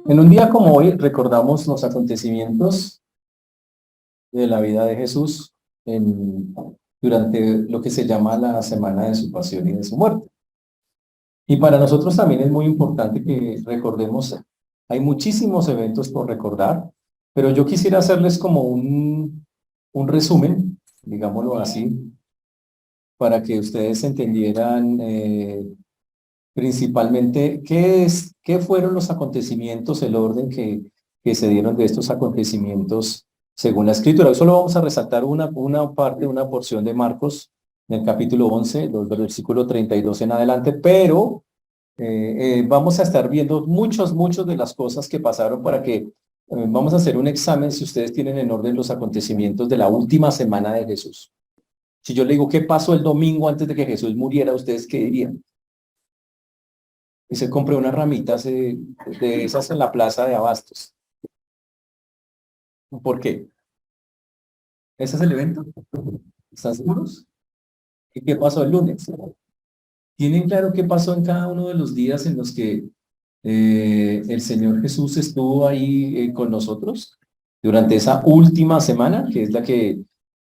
En un día como hoy recordamos los acontecimientos de la vida de Jesús durante lo que se llama la semana de su pasión y de su muerte. Y para nosotros también es muy importante que recordemos, hay muchísimos eventos por recordar, pero yo quisiera hacerles como un resumen, digámoslo así, para que ustedes entendieran principalmente qué fueron los acontecimientos, el orden que se dieron de estos acontecimientos según la Escritura. Hoy solo vamos a resaltar una parte, una porción de Marcos, en el capítulo 11, los versículos 32 en adelante, pero vamos a estar viendo muchos de las cosas que pasaron para que vamos a hacer un examen si ustedes tienen en orden los acontecimientos de la última semana de Jesús. Si yo le digo, ¿qué pasó el domingo antes de que Jesús muriera? ¿Ustedes qué dirían? Y se compró unas ramitas de esas en la plaza de Abastos. ¿Por qué? ¿Ese es el evento? ¿Están seguros? ¿Y qué pasó el lunes? ¿Tienen claro qué pasó en cada uno de los días en los que el Señor Jesús estuvo ahí con nosotros? Durante esa última semana, que es la que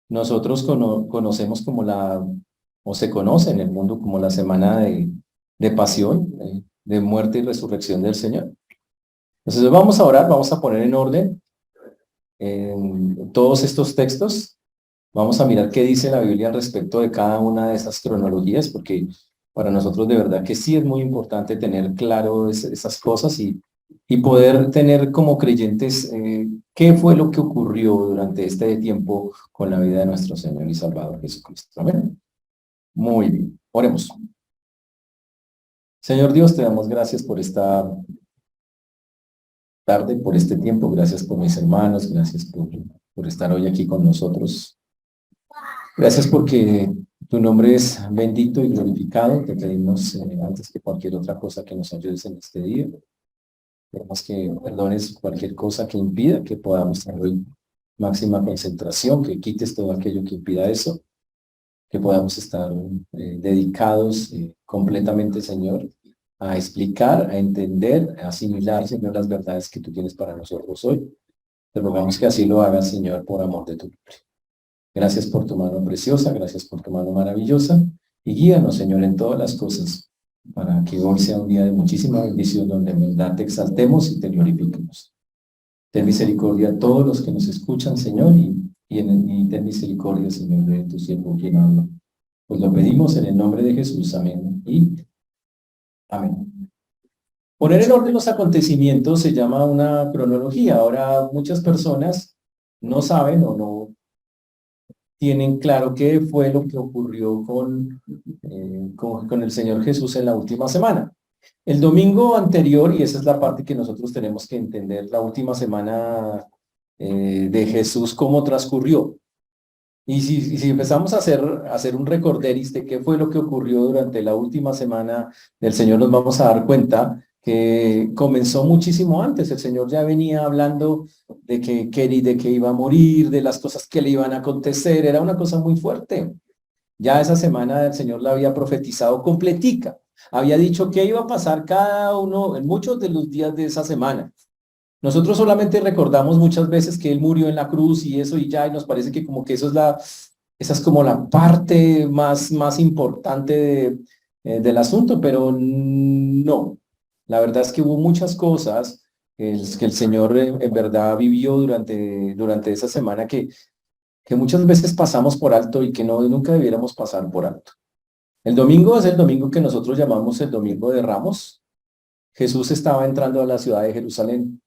nosotros conocemos como o se conoce en el mundo como la semana de pasión, de muerte y resurrección del Señor. Entonces vamos a orar, vamos a poner en orden todos estos textos. Vamos a mirar qué dice la Biblia al respecto de cada una de esas cronologías, porque para nosotros de verdad que sí es muy importante tener claro esas cosas y poder tener como creyentes qué fue lo que ocurrió durante este tiempo con la vida de nuestro Señor y Salvador Jesucristo. Amén. Muy bien, oremos. Señor Dios, te damos gracias por esta tarde, por este tiempo, gracias por mis hermanos, gracias por estar hoy aquí con nosotros. Gracias porque tu nombre es bendito y glorificado. Te pedimos antes que cualquier otra cosa que nos ayudes en este día. Queremos que perdones cualquier cosa que impida que podamos tener hoy máxima concentración, que quites todo aquello que impida eso, que podamos estar dedicados completamente, Señor, a explicar, a entender, a asimilar, Señor, las verdades que tú tienes para nosotros hoy. Te rogamos que así lo hagas, Señor, por amor de tu nombre. Gracias por tu mano preciosa, gracias por tu mano maravillosa, y guíanos, Señor, en todas las cosas, para que hoy sea un día de muchísima bendición, donde en verdad te exaltemos y te glorifiquemos. Ten misericordia a todos los que nos escuchan, Señor, y ten misericordia, Señor, de tu siervo quien habla. Pues lo pedimos en el nombre de Jesús, amén, y amén. Poner en orden los acontecimientos se llama una cronología. Ahora, muchas personas no saben o no tienen claro qué fue lo que ocurrió con el Señor Jesús en la última semana. El domingo anterior, y esa es la parte que nosotros tenemos que entender, la última semana de Jesús, cómo transcurrió. Y si empezamos a hacer un recorderis de qué fue lo que ocurrió durante la última semana del Señor, nos vamos a dar cuenta que comenzó muchísimo antes. El Señor ya venía hablando de que iba a morir, de las cosas que le iban a acontecer. Era una cosa muy fuerte. Ya esa semana el Señor la había profetizado completica. Había dicho que iba a pasar cada uno, en muchos de los días de esa semana. Nosotros solamente recordamos muchas veces que Él murió en la cruz y eso y ya, y nos parece que como que esa es como la parte más importante del asunto, pero no. La verdad es que hubo muchas cosas que el Señor en verdad vivió durante esa semana que muchas veces pasamos por alto y que nunca debiéramos pasar por alto. El domingo es el domingo que nosotros llamamos el Domingo de Ramos. Jesús estaba entrando a la ciudad de Jerusalén.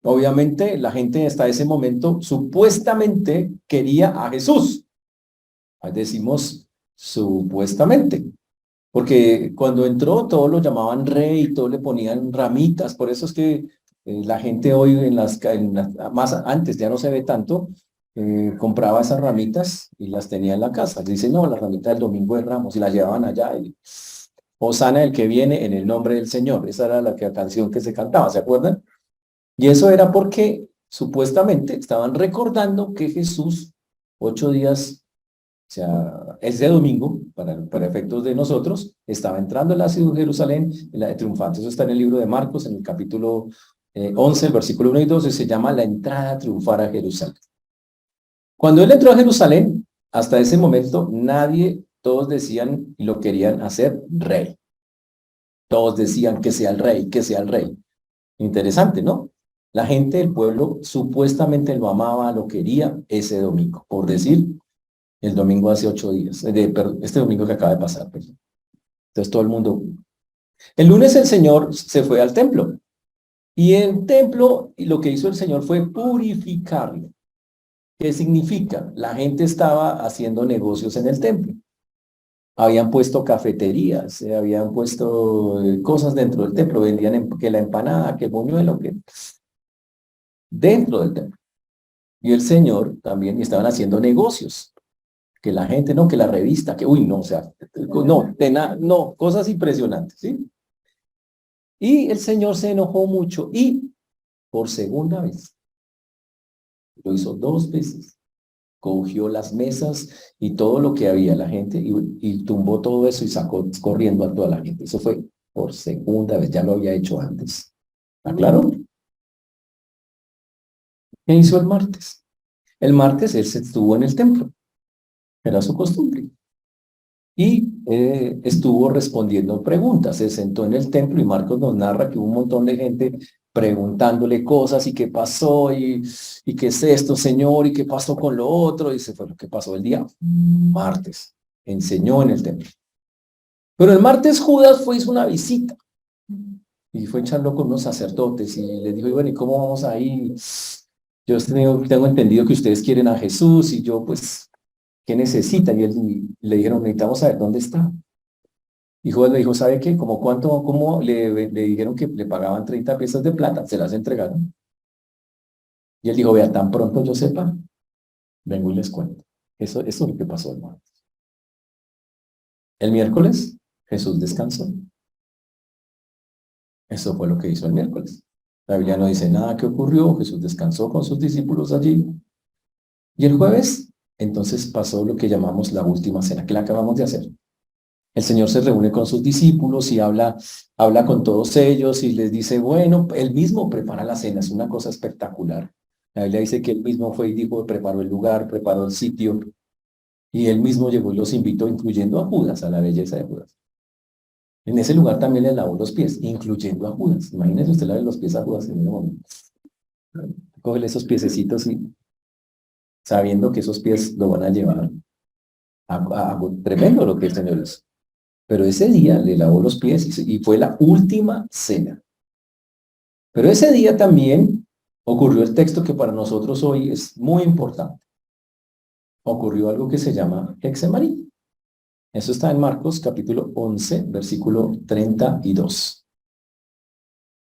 Obviamente, la gente hasta ese momento supuestamente quería a Jesús. Decimos supuestamente, porque cuando entró todos lo llamaban rey, todos le ponían ramitas. Por eso es que la gente hoy más antes ya no se ve tanto, compraba esas ramitas y las tenía en la casa. Dice, no, la ramita del Domingo de Ramos, y la llevaban allá. Y Hosana el que viene en el nombre del Señor. Esa era la canción que se cantaba, ¿se acuerdan? Y eso era porque supuestamente estaban recordando que Jesús, 8 días, o sea, ese domingo, para efectos de nosotros, estaba entrando en la ciudad de Jerusalén, en la de triunfante. Eso está en el libro de Marcos, en el capítulo 11, el versículo 1 y 2, se llama la entrada triunfal a Jerusalén. Cuando él entró a Jerusalén, hasta ese momento nadie, todos decían y lo querían hacer rey. Todos decían que sea el rey, que sea el rey. Interesante, ¿no? La gente del pueblo supuestamente lo amaba, lo quería ese domingo, por decir, el domingo hace 8 días, este domingo que acaba de pasar. Perdón. Entonces todo el mundo. El lunes el Señor se fue al templo. Y el templo, y lo que hizo el Señor fue purificarlo. ¿Qué significa? La gente estaba haciendo negocios en el templo. Habían puesto cafeterías, habían puesto cosas dentro del templo, vendían que la empanada, que el buñuelo, que dentro del templo. Y el Señor también, y estaban haciendo negocios. Que la gente, no, que la revista, que, uy, no, o sea, no, no, cosas impresionantes, ¿sí? Y el Señor se enojó mucho y por segunda vez, lo hizo 2 veces, cogió las mesas y todo lo que había la gente y tumbó todo eso y sacó corriendo a toda la gente. Eso fue por segunda vez, ya lo había hecho antes. ¿Está claro? ¿Qué hizo el martes? El martes él se estuvo en el templo, era su costumbre. Y estuvo respondiendo preguntas, se sentó en el templo y Marcos nos narra que hubo un montón de gente preguntándole cosas y qué pasó y qué es esto, Señor, y qué pasó con lo otro, y se fue lo que pasó el día martes, enseñó en el templo. Pero el martes Judas hizo una visita y fue echando con unos sacerdotes y les dijo, y bueno, ¿y cómo vamos ahí? Yo tengo entendido que ustedes quieren a Jesús y yo pues ¿qué necesita? Y le dijeron, necesitamos saber dónde está. Y Judas le dijo, ¿sabe qué? ¿Cómo cuánto? ¿Cómo? Le dijeron que le pagaban 30 piezas de plata, se las entregaron. Y él dijo, vea, tan pronto yo sepa, vengo y les cuento. Eso es lo que pasó el martes. El miércoles, Jesús descansó. Eso fue lo que hizo el miércoles. La Biblia no dice nada que ocurrió, Jesús descansó con sus discípulos allí. Y el jueves, entonces pasó lo que llamamos la última cena, que la acabamos de hacer. El Señor se reúne con sus discípulos y habla con todos ellos y les dice, bueno, él mismo prepara la cena, es una cosa espectacular. La Biblia dice que él mismo fue y dijo, preparó el lugar, preparó el sitio, y él mismo llegó y los invitó, incluyendo a Judas, a la belleza de Judas. En ese lugar también le lavó los pies, incluyendo a Judas. Imagínese usted lavarle los pies a Judas en ese momento. Cógele esos piececitos y sabiendo que esos pies lo van a llevar a tremendo lo que el Señor hizo. Pero ese día le lavó los pies y fue la última cena. Pero ese día también ocurrió el texto que para nosotros hoy es muy importante. Ocurrió algo que se llama Hexemaní. Eso está en Marcos capítulo 11, versículo 32.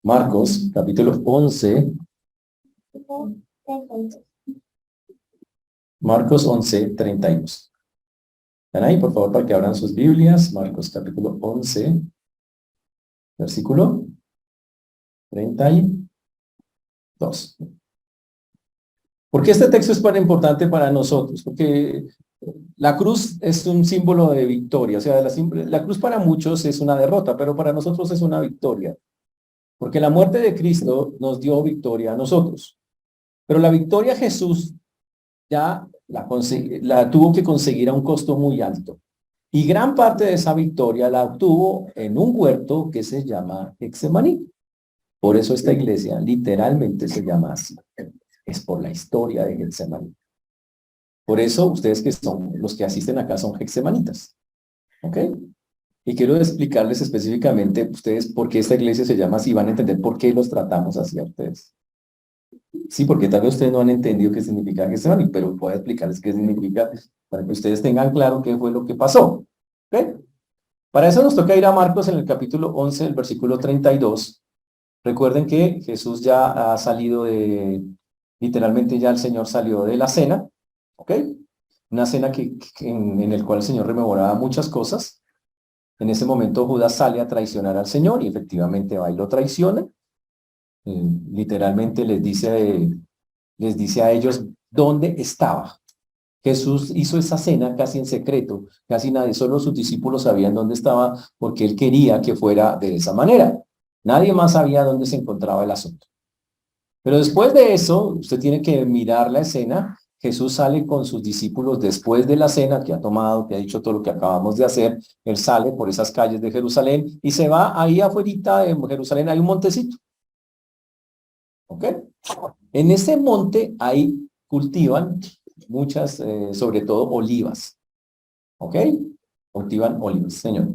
Marcos capítulo 11. Marcos 11, 32. ¿Están ahí, por favor, para que abran sus Biblias? Marcos capítulo 11, versículo 32. ¿Por qué este texto es tan importante para nosotros? Porque la cruz es un símbolo de victoria. O sea, la cruz para muchos es una derrota, pero para nosotros es una victoria. Porque la muerte de Cristo nos dio victoria a nosotros. Pero la victoria Jesús ya la tuvo que conseguir a un costo muy alto. Y gran parte de esa victoria la obtuvo en un huerto que se llama Hexemaní. Por eso esta iglesia literalmente se llama así. Es por la historia de Hexemaní. Por eso ustedes que son los que asisten acá son hexemanitas. ¿Ok? Y quiero explicarles específicamente ustedes por qué esta iglesia se llama así. Van a entender por qué los tratamos así a ustedes. Sí, porque tal vez ustedes no han entendido qué significa Hexemaní, pero voy a explicarles qué significa para que ustedes tengan claro qué fue lo que pasó. ¿Ok? Para eso nos toca ir a Marcos en el capítulo 11, el versículo 32. Recuerden que Jesús ya ha salido literalmente ya el Señor salió de la cena, ¿ok? Una cena en el cual el Señor rememoraba muchas cosas. En ese momento Judas sale a traicionar al Señor y efectivamente va y lo traiciona. Literalmente les dice a ellos dónde estaba. Jesús hizo esa cena casi en secreto, casi nadie, solo sus discípulos sabían dónde estaba porque él quería que fuera de esa manera. Nadie más sabía dónde se encontraba el asunto. Pero después de eso, usted tiene que mirar la escena. Jesús sale con sus discípulos después de la cena que ha tomado, que ha dicho todo lo que acabamos de hacer. Él sale por esas calles de Jerusalén y se va ahí afuera de Jerusalén. Hay un montecito, ¿ok? En ese monte ahí cultivan muchas, sobre todo olivas, ¿ok? Cultivan olivas, señor.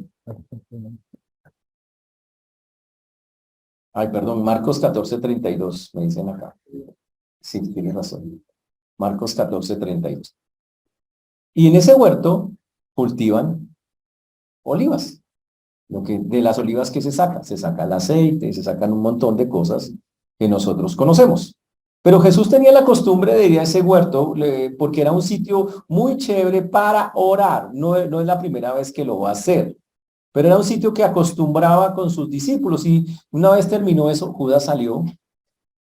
Ay, perdón, Marcos 14:32, me dicen acá. Sí, tienes razón. Marcos 14:32. Y en ese huerto cultivan olivas. Lo que, de las olivas que se saca el aceite, se sacan un montón de cosas que nosotros conocemos. Pero Jesús tenía la costumbre de ir a ese huerto porque era un sitio muy chévere para orar. No, no es la primera vez que lo va a hacer, pero era un sitio que acostumbraba con sus discípulos. Y una vez terminó eso, Judas salió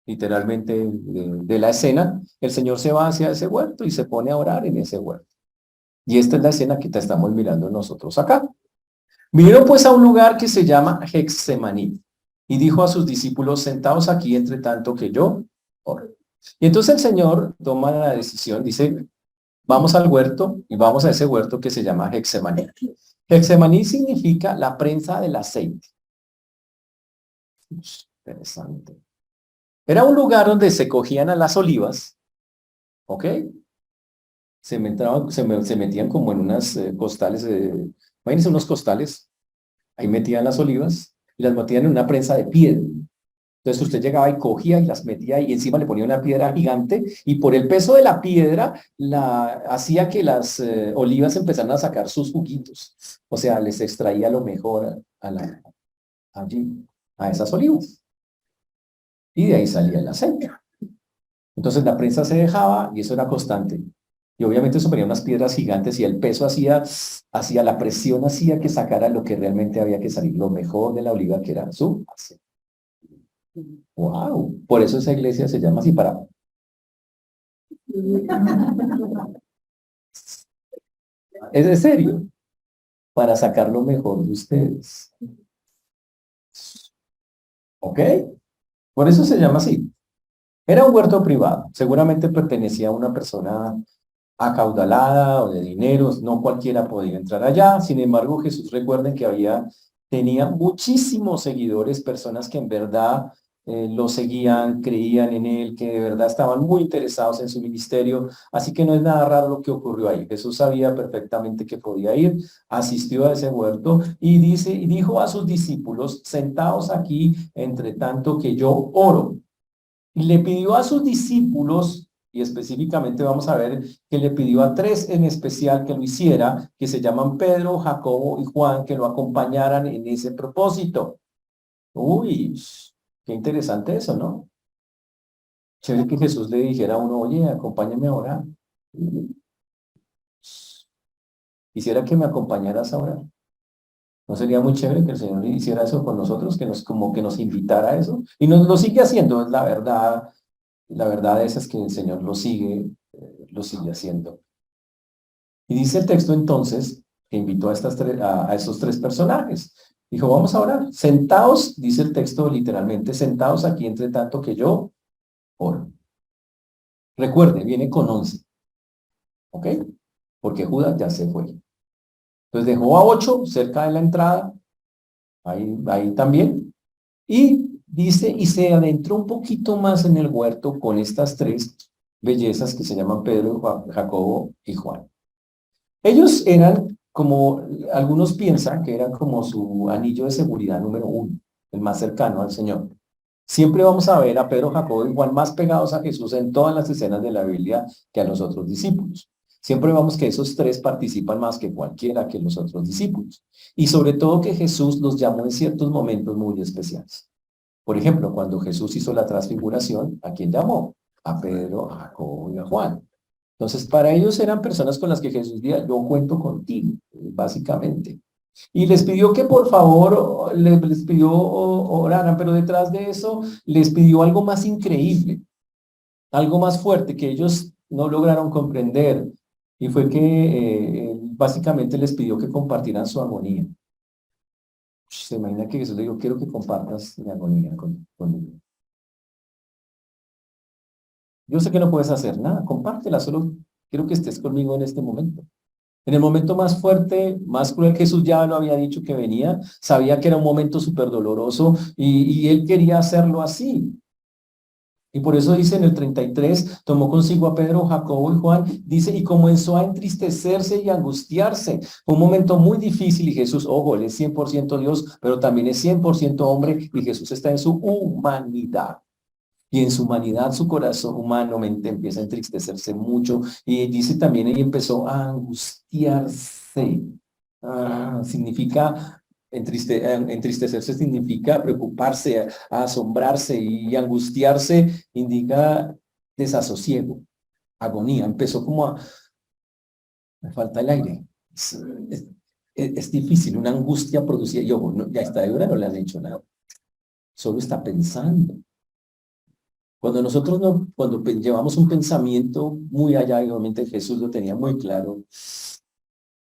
literalmente de la escena. El Señor se va hacia ese huerto y se pone a orar en ese huerto. Y esta es la escena que te estamos mirando nosotros acá. Vinieron pues a un lugar que se llama Getsemaní y dijo a sus discípulos, sentaos aquí entre tanto que yo oro. Y entonces el Señor toma la decisión, dice, vamos al huerto y vamos a ese huerto que se llama Getsemaní. Getsemaní significa la prensa del aceite. Interesante. Era un lugar donde se cogían a las olivas, ¿ok? Se metían como en unas costales, imagínense unos costales, ahí metían las olivas y las metían en una prensa de piedra. Entonces usted llegaba y cogía y las metía y encima le ponía una piedra gigante y por el peso de la piedra hacía que las olivas empezaran a sacar sus juguitos. O sea, les extraía lo mejor allí, a esas olivas. Y de ahí salía el aceite. Entonces la prensa se dejaba y eso era constante. Y obviamente eso ponía unas piedras gigantes y el peso hacía la presión hacía que sacara lo que realmente había que salir, lo mejor de la oliva que era su aceite. Wow, por eso esa iglesia se llama así es de serio, para sacar lo mejor de ustedes. ¿Ok? Por eso se llama así. Era un huerto privado, seguramente pertenecía a una persona acaudalada o de dineros, no cualquiera podía entrar allá. Sin embargo, Jesús, recuerden que tenía muchísimos seguidores, personas que en verdad lo seguían, creían en él, que de verdad estaban muy interesados en su ministerio. Así que no es nada raro lo que ocurrió ahí. Jesús sabía perfectamente que podía ir, asistió a ese huerto y dijo a sus discípulos, sentaos aquí entre tanto que yo oro. Y le pidió a sus discípulos, y específicamente vamos a ver que le pidió a tres en especial que lo hiciera, que se llaman Pedro, Jacobo y Juan, que lo acompañaran en ese propósito. Uy, qué interesante eso, ¿no? Chévere que Jesús le dijera a uno, oye, acompáñame a orar. Quisiera que me acompañaras a orar. ¿No sería muy chévere que el Señor hiciera eso con nosotros, que nos, como que nos invitara a eso? Y nos lo sigue haciendo, es la verdad. La verdad es que el Señor lo sigue haciendo. Y dice el texto entonces que invitó a esos tres personajes. Dijo, vamos a orar. Sentaos, dice el texto literalmente, sentaos aquí entre tanto que yo oro. Recuerde, viene con 11, ¿ok? Porque Judas ya se fue. Entonces dejó a 8 cerca de la entrada, ahí también, y dice, y se adentró un poquito más en el huerto con estas tres bellezas que se llaman Pedro, Jacobo y Juan. Ellos eran como, algunos piensan que eran como su anillo de seguridad número 1, el más cercano al Señor. Siempre vamos a ver a Pedro, Jacobo y Juan más pegados a Jesús en todas las escenas de la Biblia que a los otros discípulos. Siempre vamos que esos tres participan más que cualquiera que los otros discípulos. Y sobre todo que Jesús los llamó en ciertos momentos muy especiales. Por ejemplo, cuando Jesús hizo la transfiguración, ¿a quién llamó? A Pedro, a Jacobo y a Juan. Entonces, para ellos eran personas con las que Jesús decía, yo cuento contigo, básicamente. Y les pidió que por favor, les pidió oraran, pero detrás de eso les pidió algo más increíble, algo más fuerte que ellos no lograron comprender. Y fue que básicamente les pidió que compartieran su agonía. Se imagina que Jesús le dijo, quiero que compartas mi agonía conmigo. Yo sé que no puedes hacer nada, compártela, solo quiero que estés conmigo en este momento. En el momento más fuerte, más cruel, Jesús ya lo había dicho que venía, sabía que era un momento súper doloroso y él quería hacerlo así. Y por eso dice en el 33, tomó consigo a Pedro, Jacobo y Juan, dice, y comenzó a entristecerse y angustiarse. Fue un momento muy difícil y Jesús, ojo, él es 100% Dios, pero también es 100% hombre y Jesús está en su humanidad. Y en su humanidad, su corazón humanamente empieza a entristecerse mucho. Y dice también, y empezó a angustiarse. Significa, entristecerse significa preocuparse, asombrarse y angustiarse indica desasosiego, agonía. Empezó como a, me falta el aire. Es, es difícil, una angustia producida. Y ojo, ya está de hora, no le han hecho nada. Solo está pensando. Cuando nosotros no, cuando llevamos un pensamiento muy allá, y obviamente Jesús lo tenía muy claro,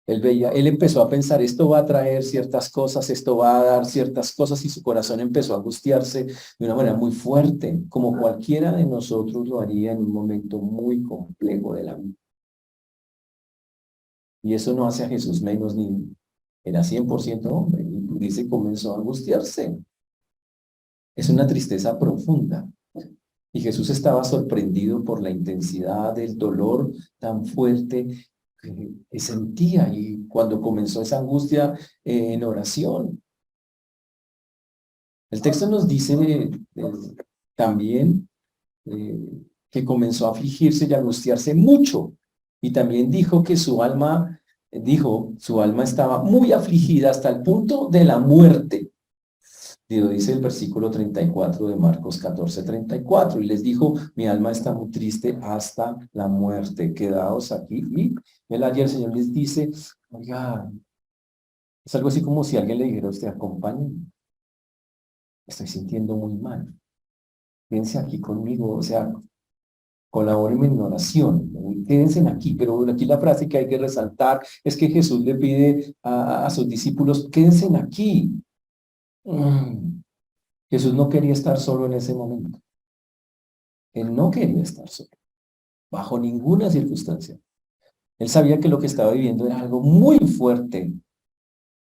él veía, él empezó a pensar, esto va a traer ciertas cosas, esto va a dar ciertas cosas, y su corazón empezó a angustiarse de una manera muy fuerte, como cualquiera de nosotros lo haría en un momento muy complejo de la vida. Y eso no hace a Jesús menos ni, era 100% hombre, y dice, comenzó a angustiarse. Es una tristeza profunda. Y Jesús estaba sorprendido por la intensidad del dolor tan fuerte que sentía y cuando comenzó esa angustia en oración. El texto nos dice también eh, que comenzó a afligirse y angustiarse mucho. Y también dijo que su alma estaba muy afligida hasta el punto de la muerte. Y lo dice el versículo 34 de Marcos 14:34, y les dijo, mi alma está muy triste hasta la muerte, quedaos aquí. Y el Señor les dice, oiga, es algo así como si alguien le dijera a usted, acompáñenme, estoy sintiendo muy mal, quédense aquí conmigo, o sea, colabórenme en oración, quédense aquí, pero aquí la frase que hay que resaltar es que Jesús le pide a sus discípulos, quédense aquí. Jesús no quería estar solo en ese momento. Él no quería estar solo, bajo ninguna circunstancia. Él sabía que lo que estaba viviendo era algo muy fuerte.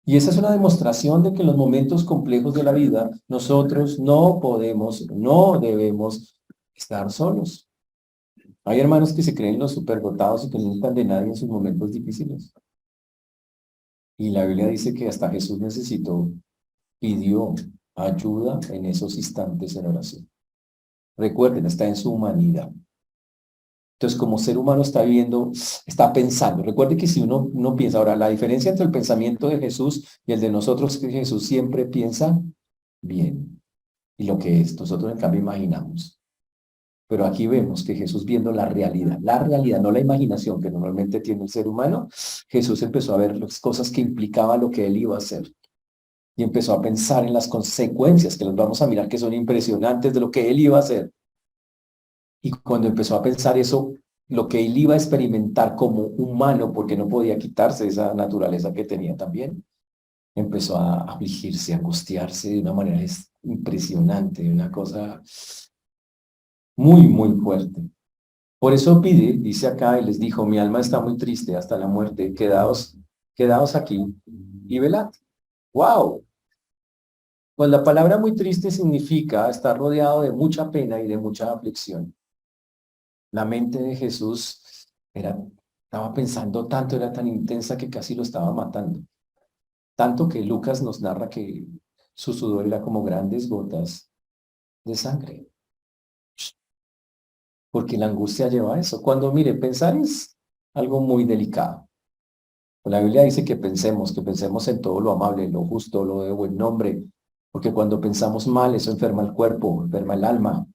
Y esa es una demostración de que en los momentos complejos de la vida, nosotros no podemos, no debemos estar solos. Hay hermanos que se creen los superdotados y que no necesitan de nadie en sus momentos difíciles. Y la Biblia dice que hasta Jesús necesitó, pidió ayuda en esos instantes en oración. Recuerden, está en su humanidad. Entonces, como ser humano está viviendo, está pensando. Recuerde que si uno no piensa, ahora, la diferencia entre el pensamiento de Jesús y el de nosotros es que Jesús siempre piensa bien. Y lo que es, nosotros en cambio imaginamos. Pero aquí vemos que Jesús viendo la realidad, no la imaginación que normalmente tiene el ser humano, Jesús empezó a ver las cosas que implicaba lo que él iba a hacer. Y empezó a pensar en las consecuencias, que las vamos a mirar que son impresionantes de lo que él iba a hacer. Y cuando empezó a pensar eso, lo que él iba a experimentar como humano, porque no podía quitarse esa naturaleza que tenía también, empezó a afligirse, a angustiarse de una manera impresionante, una cosa muy, muy fuerte. Por eso pide, dice acá, y les dijo, mi alma está muy triste hasta la muerte, quedaos aquí y velad. ¡Wow! Pues la palabra muy triste significa estar rodeado de mucha pena y de mucha aflicción. La mente de Jesús estaba pensando tanto, era tan intensa que casi lo estaba matando. Tanto que Lucas nos narra que su sudor era como grandes gotas de sangre. Porque la angustia lleva a eso. Cuando, mire, pensar es algo muy delicado. La Biblia dice que pensemos en todo lo amable, lo justo, lo de buen nombre. Porque cuando pensamos mal, eso enferma el cuerpo, enferma el alma.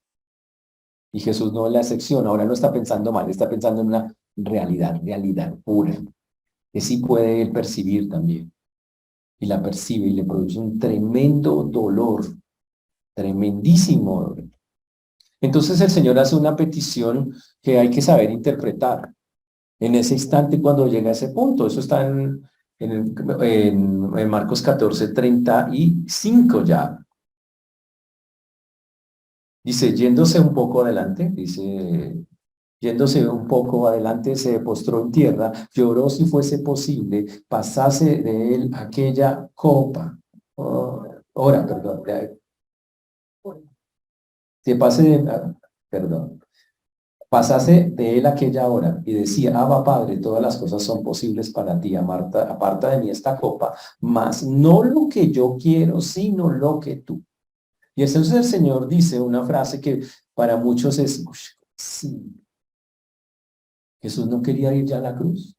Y Jesús no es la excepción. Ahora no está pensando mal, está pensando en una realidad pura, que sí puede él percibir también. Y la percibe y le produce un tremendo dolor, tremendísimo dolor. Entonces el Señor hace una petición que hay que saber interpretar. En ese instante cuando llega a ese punto, eso está en Marcos 14:35 ya. Dice, yéndose un poco adelante, dice, yéndose un poco adelante, se postró en tierra, lloró si fuese posible, pasase de él aquella copa. Oh, hora, perdón. Que pase perdón. Pasase de él aquella hora y decía, Abba Padre, todas las cosas son posibles para ti, Marta, aparta de mí esta copa, mas no lo que yo quiero, sino lo que tú. Y entonces el Señor dice una frase que para muchos es, "Ush, sí, Jesús no quería ir ya a la cruz.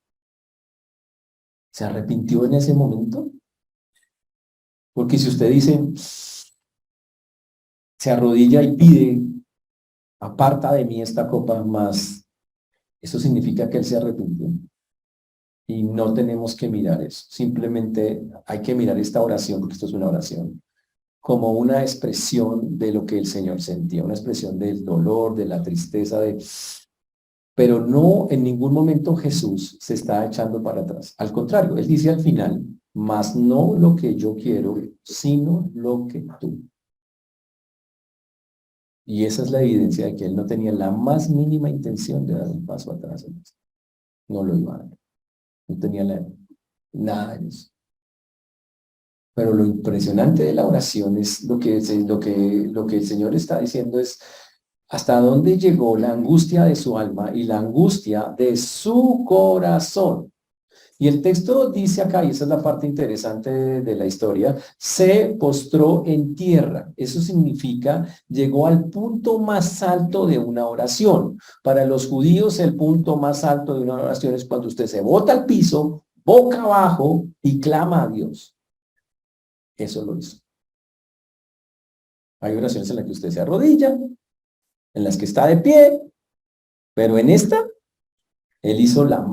¿Se arrepintió en ese momento? Porque si usted dice, se arrodilla y pide, aparta de mí esta copa, más, eso significa que él se arrepintió. Y no tenemos que mirar eso. Simplemente hay que mirar esta oración, porque esto es una oración, como una expresión de lo que el Señor sentía, una expresión del dolor, de la tristeza, pero no en ningún momento Jesús se está echando para atrás. Al contrario, él dice al final, mas no lo que yo quiero, sino lo que tú. Y esa es la evidencia de que él no tenía la más mínima intención de dar un paso atrás. No lo iba a dar. No tenía nada de eso. Pero lo impresionante de la oración es lo que el Señor está diciendo es hasta dónde llegó la angustia de su alma y la angustia de su corazón. Y el texto dice acá, y esa es la parte interesante de la historia, se postró en tierra. Eso significa, llegó al punto más alto de una oración. Para los judíos, el punto más alto de una oración es cuando usted se bota al piso, boca abajo, y clama a Dios. Eso lo hizo. Hay oraciones en las que usted se arrodilla, en las que está de pie, pero en esta él hizo la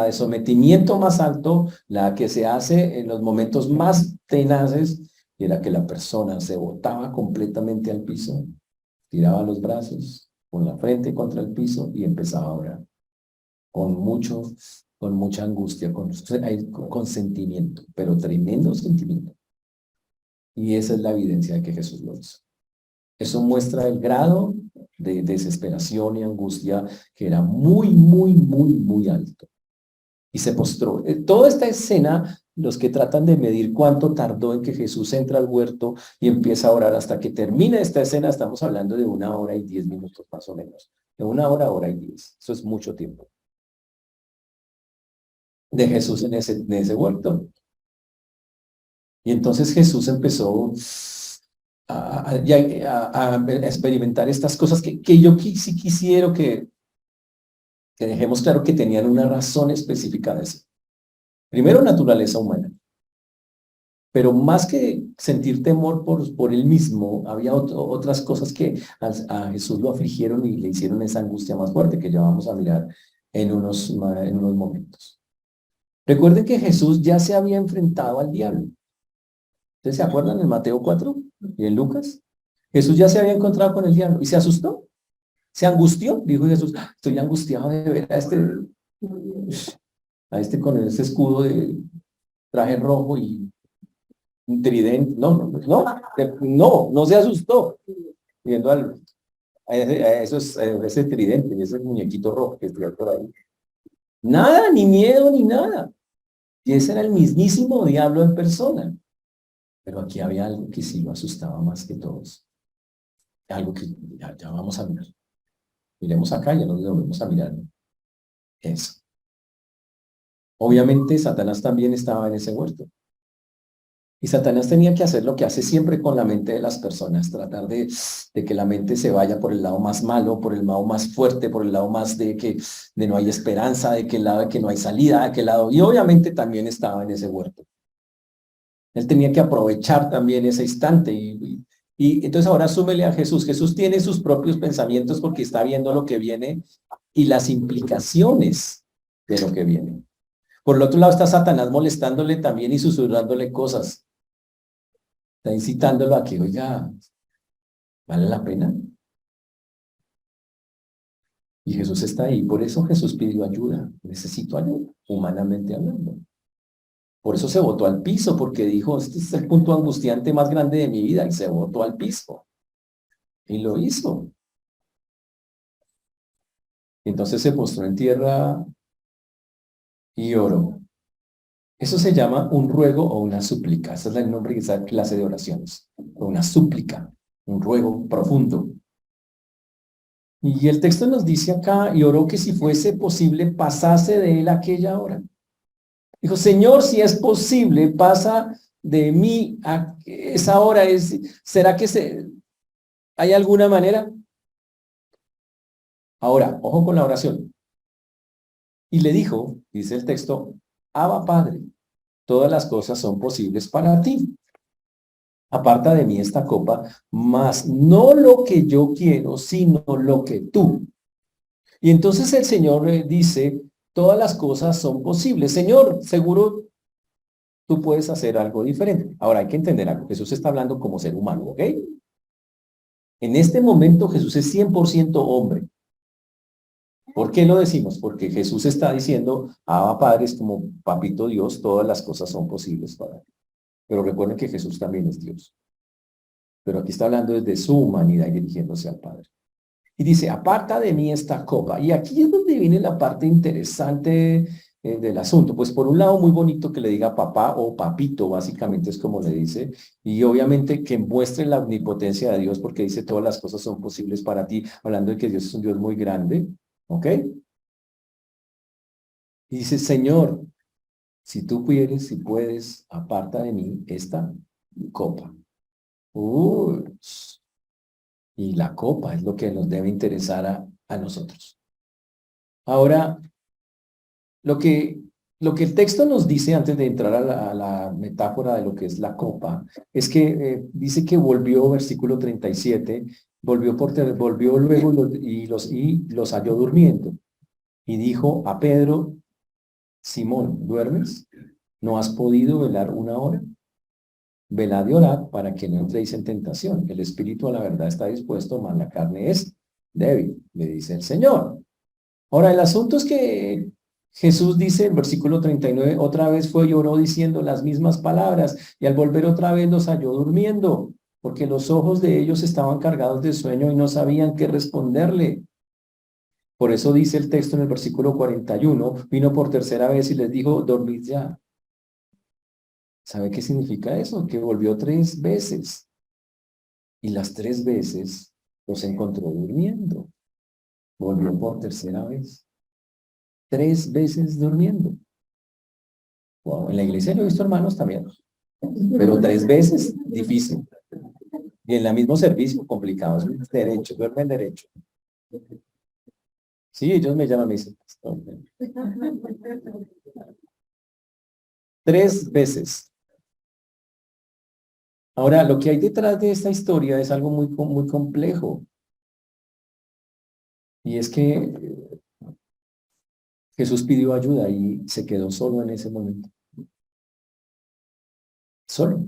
de sometimiento más alto, la que se hace en los momentos más tenaces, y era que la persona se botaba completamente al piso, tiraba los brazos con la frente contra el piso y empezaba a orar con mucha angustia, con sentimiento, pero tremendo sentimiento. Y esa es la evidencia de que Jesús lo hizo. Eso muestra el grado de desesperación y angustia que era muy, muy, muy, muy alto. Y se postró. Toda esta escena, los que tratan de medir cuánto tardó en que Jesús entra al huerto y empieza a orar hasta que termina esta escena, estamos hablando de 1 hora y 10 minutos más o menos. De 1 hora, 1 hora y 10. Eso es mucho tiempo. De Jesús en ese huerto. Y entonces Jesús empezó a experimentar estas cosas que yo sí quisiera que dejemos claro que tenían una razón específica de eso. Primero, naturaleza humana. Pero más que sentir temor por él mismo, había otras cosas que a Jesús lo afligieron y le hicieron esa angustia más fuerte que ya vamos a mirar en unos momentos. Recuerden que Jesús ya se había enfrentado al diablo. ¿Ustedes se acuerdan en Mateo 4 y en Lucas? Jesús ya se había encontrado con el diablo y se asustó. Se angustió, dijo Jesús, estoy angustiado de ver a este con ese escudo de traje rojo y un tridente. No se asustó viendo ese tridente y ese muñequito rojo que está por ahí. Nada, ni miedo, ni nada. Y ese era el mismísimo diablo en persona. Pero aquí había algo que sí lo asustaba más que todos. Algo que ya vamos a mirar. Miremos acá, ya nos volvemos a mirar. Eso. Obviamente, Satanás también estaba en ese huerto. Y Satanás tenía que hacer lo que hace siempre con la mente de las personas, tratar de que la mente se vaya por el lado más malo, por el lado más fuerte, por el lado más de no hay esperanza, de que el lado de que no hay salida, de que lado. Y obviamente también estaba en ese huerto. Él tenía que aprovechar también ese instante. Y entonces ahora súmele a Jesús. Jesús tiene sus propios pensamientos porque está viendo lo que viene y las implicaciones de lo que viene. Por el otro lado está Satanás molestándole también y susurrándole cosas. Está incitándolo a que, oiga, ¿vale la pena? Y Jesús está ahí. Por eso Jesús pidió ayuda. Necesito ayuda, humanamente hablando. Por eso se botó al piso, porque dijo, este es el punto angustiante más grande de mi vida, y se botó al piso. Y lo hizo. Entonces se postró en tierra y oró. Eso se llama un ruego o una súplica. Ese es el nombre de esa clase de oraciones. Una súplica, un ruego profundo. Y el texto nos dice acá, y oró que si fuese posible pasase de él aquella hora. Dijo, Señor, si es posible, pasa de mí a esa hora. ¿Será que hay alguna manera? Ahora, ojo con la oración. Y le dijo, dice el texto, Abba Padre, todas las cosas son posibles para ti. Aparta de mí esta copa, mas no lo que yo quiero, sino lo que tú. Y entonces el Señor dice, todas las cosas son posibles. Señor, seguro tú puedes hacer algo diferente. Ahora hay que entender algo. Jesús está hablando como ser humano, ¿ok? En este momento Jesús es 100% hombre. ¿Por qué lo decimos? Porque Jesús está diciendo, Abba Padre, es como papito Dios, todas las cosas son posibles para él. Pero recuerden que Jesús también es Dios. Pero aquí está hablando desde su humanidad y dirigiéndose al Padre. Y dice, aparta de mí esta copa. Y aquí es donde viene la parte interesante del asunto. Pues por un lado, muy bonito que le diga papá o papito, básicamente es como le dice. Y obviamente que muestre la omnipotencia de Dios porque dice todas las cosas son posibles para ti, hablando de que Dios es un Dios muy grande. ¿Ok? Y dice, Señor, si tú quieres, si puedes, aparta de mí esta copa. Uy, y la copa es lo que nos debe interesar a nosotros. Ahora, Lo que, lo que el texto nos dice antes de entrar a la metáfora de lo que es la copa, es que dice que volvió, versículo 37, volvió luego y los halló durmiendo. Y dijo a Pedro, Simón, ¿duermes? ¿No has podido velar una hora? Velad y orad para que no entréis en tentación. El espíritu a la verdad está dispuesto, mas la carne es débil, le dice el Señor. Ahora, el asunto es que Jesús dice en versículo 39, otra vez fue y oró diciendo las mismas palabras, y al volver otra vez los halló durmiendo, porque los ojos de ellos estaban cargados de sueño y no sabían qué responderle. Por eso dice el texto en el versículo 41, vino por tercera vez y les dijo, dormid ya. ¿Sabe qué significa eso? Que volvió 3 veces, y las 3 veces los encontró durmiendo. Volvió por tercera vez. 3 veces durmiendo. Wow, en la iglesia yo he visto hermanos también, pero 3 veces, difícil. Y en el mismo servicio, complicado, es derecho, duermen derecho. Sí, ellos me llaman, me dicen, "Pastor". 3 veces. Ahora, lo que hay detrás de esta historia es algo muy complejo. Y es que Jesús pidió ayuda y se quedó solo en ese momento. Solo.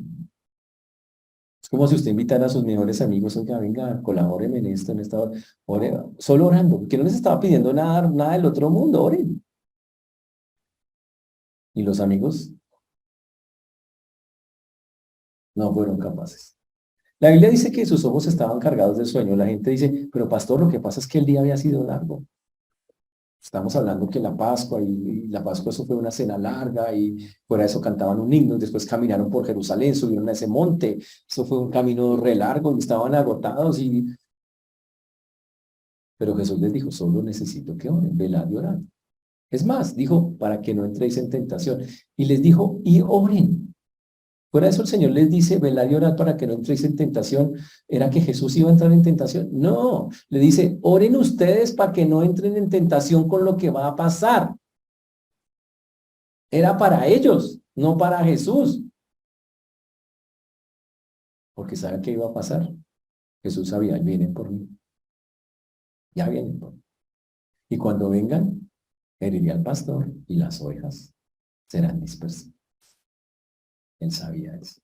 Es como si usted invitara a sus mejores amigos, oiga, venga, colabóreme en esto, en esta hora. Solo orando, que no les estaba pidiendo nada del otro mundo, oren. Y los amigos no fueron capaces. La Biblia dice que sus ojos estaban cargados de sueño. La gente dice, pero pastor, lo que pasa es que el día había sido largo. Estamos hablando que la Pascua y la Pascua eso fue una cena larga y fuera de eso cantaban un himno, después caminaron por Jerusalén, subieron a ese monte. Eso fue un camino re largo y estaban agotados pero Jesús les dijo, solo necesito que oren, velad y orad. Es más, dijo, para que no entréis en tentación. Y les dijo, y oren. Fuera de eso el Señor les dice, velad y orad para que no entréis en tentación. ¿Era que Jesús iba a entrar en tentación? No, le dice, oren ustedes para que no entren en tentación con lo que va a pasar. Era para ellos, no para Jesús. Porque ¿saben qué iba a pasar? Jesús sabía, vienen por mí. Ya vienen por mí. Y cuando vengan, heriré al pastor y las ovejas serán dispersas. Él sabía eso.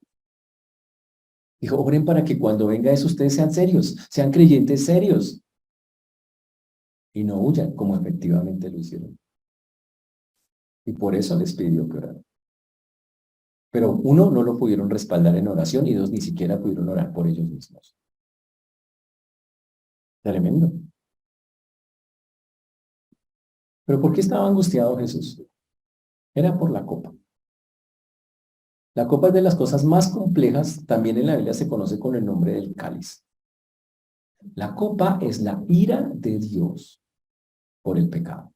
Dijo, oren para que cuando venga eso ustedes sean serios, sean creyentes serios y no huyan como efectivamente lo hicieron. Y por eso les pidió que oraran. Pero uno, no lo pudieron respaldar en oración y dos, ni siquiera pudieron orar por ellos mismos. Tremendo. ¿Pero por qué estaba angustiado Jesús? Era por la copa. La copa es de las cosas más complejas, también en la Biblia se conoce con el nombre del cáliz. La copa es la ira de Dios por el pecado.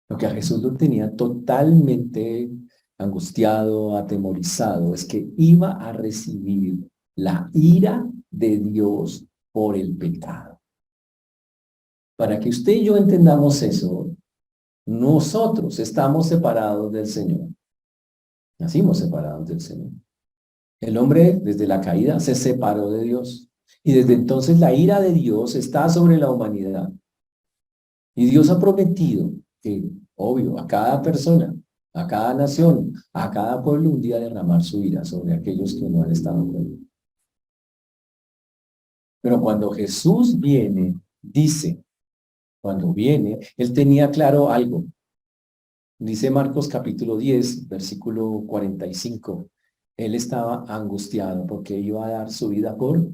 Lo que a Jesús lo tenía totalmente angustiado, atemorizado, es que iba a recibir la ira de Dios por el pecado. Para que usted y yo entendamos eso, nosotros estamos separados del Señor. Nacimos separados del Señor. El hombre desde la caída se separó de Dios. Y desde entonces la ira de Dios está sobre la humanidad. Y Dios ha prometido que, obvio, a cada persona, a cada nación, a cada pueblo un día derramar su ira sobre aquellos que no han estado con él. Pero cuando Jesús viene, dice, cuando viene, él tenía claro algo. Dice Marcos capítulo 10, versículo 45. Él estaba angustiado porque iba a dar su vida por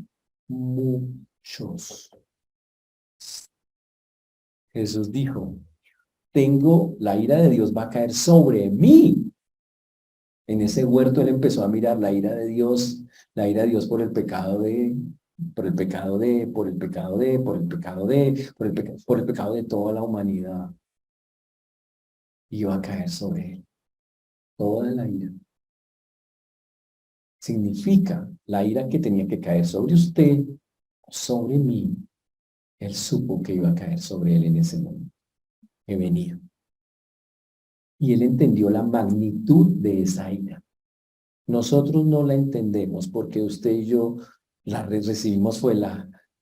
muchos. Jesús dijo, la ira de Dios va a caer sobre mí. En ese huerto él empezó a mirar la ira de Dios, la ira de Dios por el pecado de, por el pecado de, por el pecado de, por el pecado de, por el pecado de toda la humanidad. Iba a caer sobre él. Toda la ira. Significa la ira que tenía que caer sobre usted, sobre mí. Él supo que iba a caer sobre él en ese momento que venía. Y él entendió la magnitud de esa ira. Nosotros no la entendemos porque usted y yo recibimos fue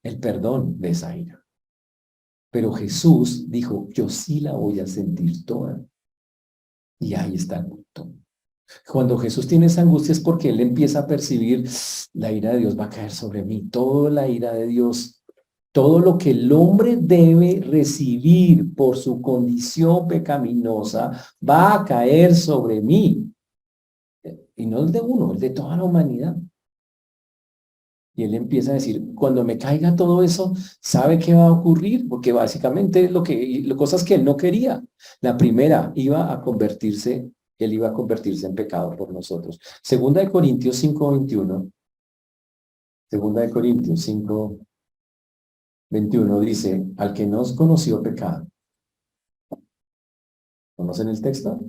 el perdón de esa ira. Pero Jesús dijo, yo sí la voy a sentir toda. Y ahí está el punto. Cuando Jesús tiene esa angustia es porque él empieza a percibir, la ira de Dios va a caer sobre mí, toda la ira de Dios, todo lo que el hombre debe recibir por su condición pecaminosa va a caer sobre mí. Y no el de uno, el de toda la humanidad. Y él empieza a decir, cuando me caiga todo eso, ¿sabe qué va a ocurrir? Porque básicamente cosas que él no quería. La primera, él iba a convertirse en pecado por nosotros. Segunda de Corintios 5:21. Segunda de Corintios 5:21 dice, al que nos conoció pecado. ¿Conocen el texto?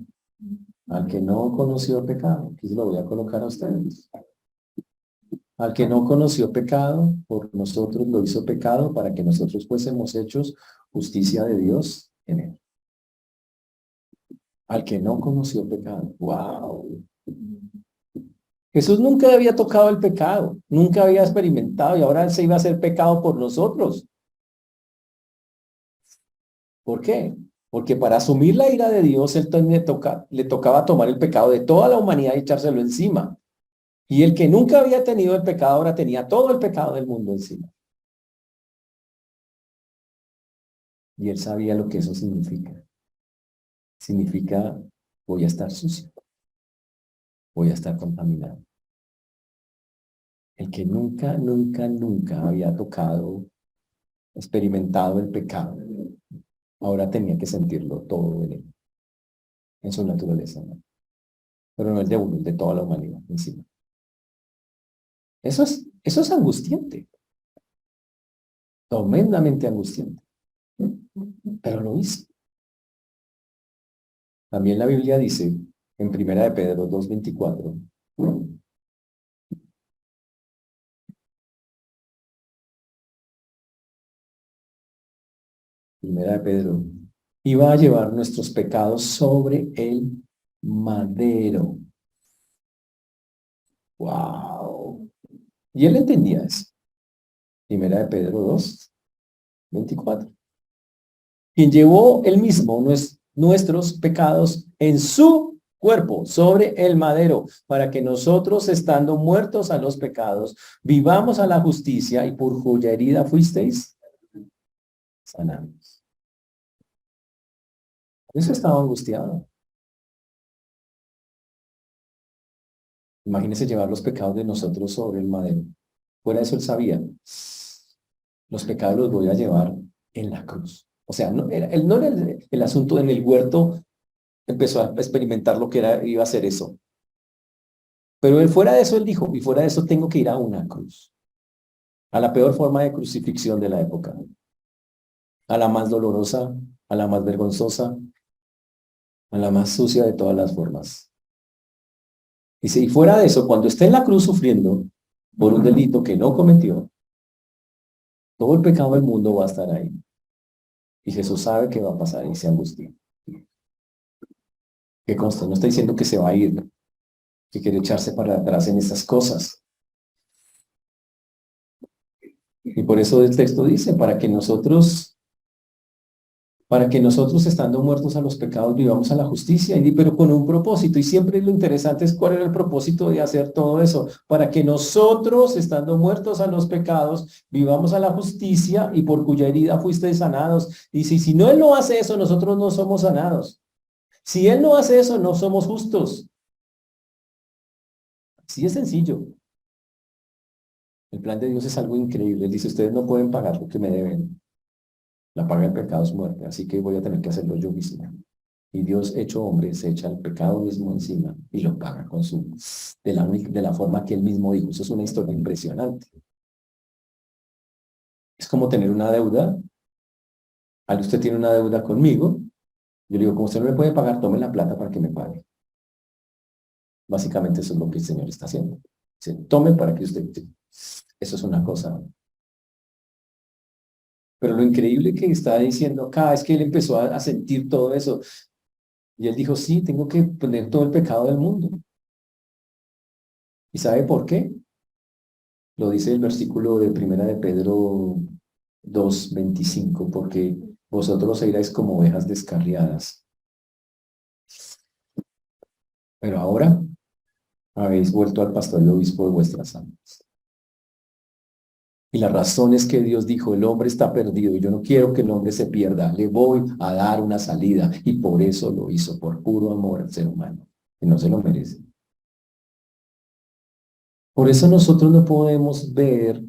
Al que no conoció pecado. Aquí se lo voy a colocar a ustedes. Al que no conoció pecado, por nosotros lo hizo pecado para que nosotros fuésemos hechos justicia de Dios en él. Al que no conoció pecado. ¡Wow! Jesús nunca había tocado el pecado, nunca había experimentado y ahora se iba a hacer pecado por nosotros. ¿Por qué? Porque para asumir la ira de Dios, él le tocaba tomar el pecado de toda la humanidad y echárselo encima. Y el que nunca había tenido el pecado, ahora tenía todo el pecado del mundo encima. Y él sabía lo que eso significa. Significa, voy a estar sucio, voy a estar contaminado. El que nunca, nunca, nunca había tocado, experimentado el pecado, ahora tenía que sentirlo todo en él, en su naturaleza, ¿no? Pero no el de uno, el de toda la humanidad encima. Eso es angustiante, tremendamente angustiante. Pero lo hizo. También la Biblia dice, en Primera de Pedro 2:24, Primera de Pedro, iba a llevar nuestros pecados sobre el madero. ¡Wow! Y él entendía eso. Primera de Pedro 2:24. Quien llevó él mismo nuestros pecados en su cuerpo sobre el madero, para que nosotros, estando muertos a los pecados, vivamos a la justicia, y por cuya herida fuisteis sanados. Eso estaba angustiado. Imagínese llevar los pecados de nosotros sobre el madero. Fuera de eso él sabía, los pecados los voy a llevar en la cruz. O sea, no era el asunto en el huerto, empezó a experimentar lo que iba a ser eso. Pero él, fuera de eso, él dijo, y fuera de eso tengo que ir a una cruz, a la peor forma de crucifixión de la época, a la más dolorosa, a la más vergonzosa, a la más sucia de todas las formas. Dice, y fuera de eso, cuando esté en la cruz sufriendo por un delito que no cometió, todo el pecado del mundo va a estar ahí. Y Jesús sabe qué va a pasar y se angustia. Que consta, no está diciendo que se va a ir, ¿no? Que quiere echarse para atrás en estas cosas. Y por eso el texto dice, para que nosotros estando muertos a los pecados vivamos a la justicia, pero con un propósito. Y siempre lo interesante es cuál era el propósito de hacer todo eso, para que nosotros estando muertos a los pecados vivamos a la justicia y por cuya herida fuisteis sanados. Y si no Él no hace eso, nosotros no somos sanados. Si Él no hace eso, no somos justos. Así es sencillo. El plan de Dios es algo increíble. Él dice, ustedes no pueden pagar lo que me deben. La paga del pecado es muerte, así que voy a tener que hacerlo yo mismo. Y Dios, hecho hombre, se echa el pecado mismo encima y lo paga con de la forma que Él mismo dijo. Eso es una historia impresionante. Es como tener una deuda. Usted tiene una deuda conmigo. Yo le digo, como usted no me puede pagar, tome la plata para que me pague. Básicamente eso es lo que el Señor está haciendo. Dice, tome para que usted... Eso es una cosa. Pero lo increíble que está diciendo acá es que Él empezó a sentir todo eso. Y Él dijo, sí, tengo que poner todo el pecado del mundo. ¿Y sabe por qué? Lo dice el versículo de Primera de Pedro 2:25, porque vosotros iráis como ovejas descarriadas. Pero ahora habéis vuelto al pastor y obispo de vuestras almas. Y la razón es que Dios dijo, el hombre está perdido y yo no quiero que el hombre se pierda, le voy a dar una salida. Y por eso lo hizo, por puro amor al ser humano, que no se lo merece. Por eso nosotros no podemos ver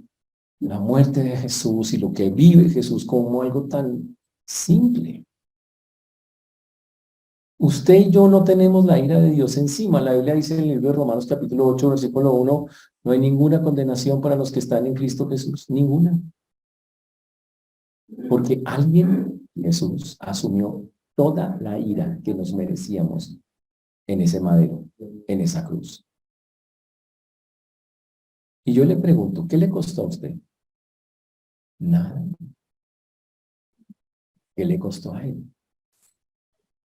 la muerte de Jesús y lo que vive Jesús como algo tan simple. Usted y yo no tenemos la ira de Dios encima. La Biblia dice en el libro de Romanos capítulo 8, versículo 1, no hay ninguna condenación para los que están en Cristo Jesús, ninguna. Porque alguien, Jesús, asumió toda la ira que nos merecíamos en ese madero, en esa cruz. Y yo le pregunto, ¿qué le costó a usted? Nada. ¿Qué le costó a él?